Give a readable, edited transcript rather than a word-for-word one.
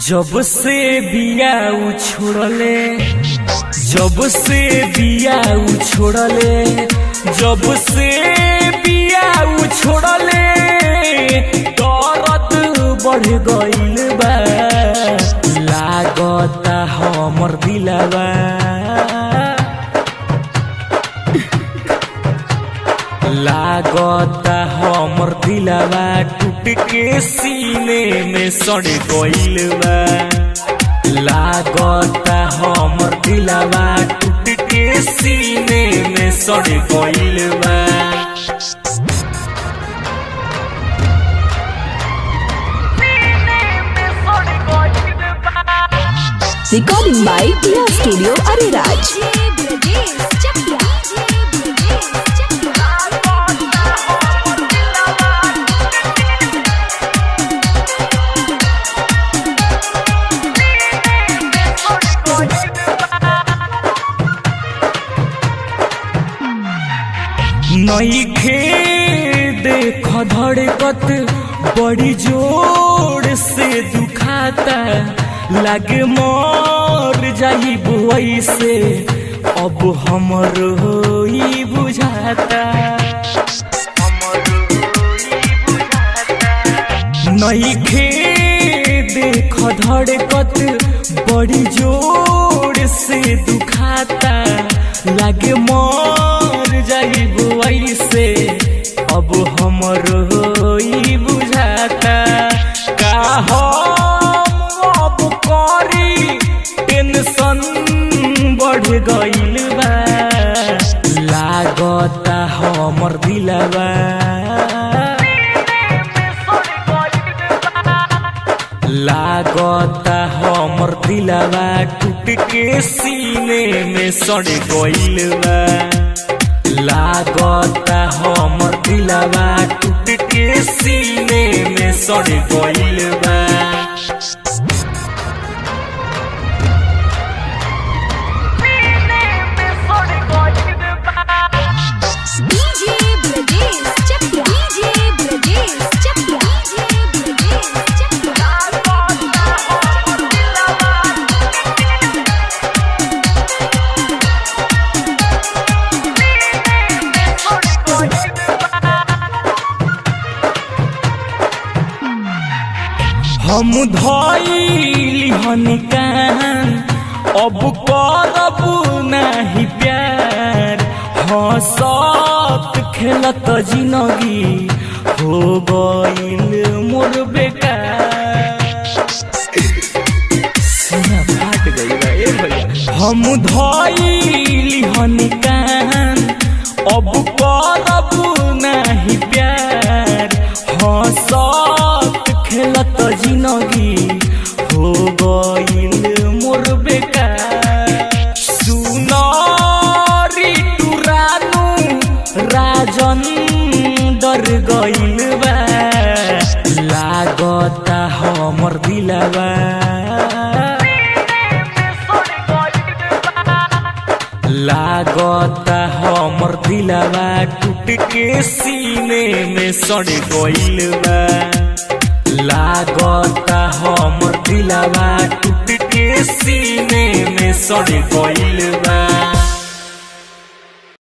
जब से बिया उछोड़ले जब से बिया उछोड़ले जब से बिया उछोड़ले दर्द बढ़ गइल बा लागता हमर दिलवा लागता हमर दिलवा टूट के सीने में सड़ गइल बा लागता हमर दिलवा टूट के सीने में सड़ गइल बा। Recording by Tia Studio Ariraj. नइखे देख धड़कत बड़ी जोर से दुखाता लागे मर जाइब वैसे अब हमर होई बुझाता नइखे देख धड़कत बड़ी जोर से दुखाता लागे मर जाइब वैसे अब हमर होई बुझाता का टेंशन बढ़ गइल बा लागता हमर दिलवा लागता हमर दिलवा टूट के सीने में सड़ गइल बा लागता हमर दिलवा टूट के सीने में सड़ गइल बा। हम धइली हनिकान अब करब नहीं प्यार हंसत खेलत जिंदगी हो गइल मोर बेकार सीना फाट गइल बा ए भैया हम धइली हनिकान अब करब नहीं प्यार हंसत खेलत जिंदगी हो गइल मोर बेकार सुनारी टुरानु राजन डर गइल बा लागता हमर दिलवा लागता हमर दिलवा टूट के सीने में सड़ गइल बा लागता हमर दिलवा टूट के सीने में सड़ गइल बा।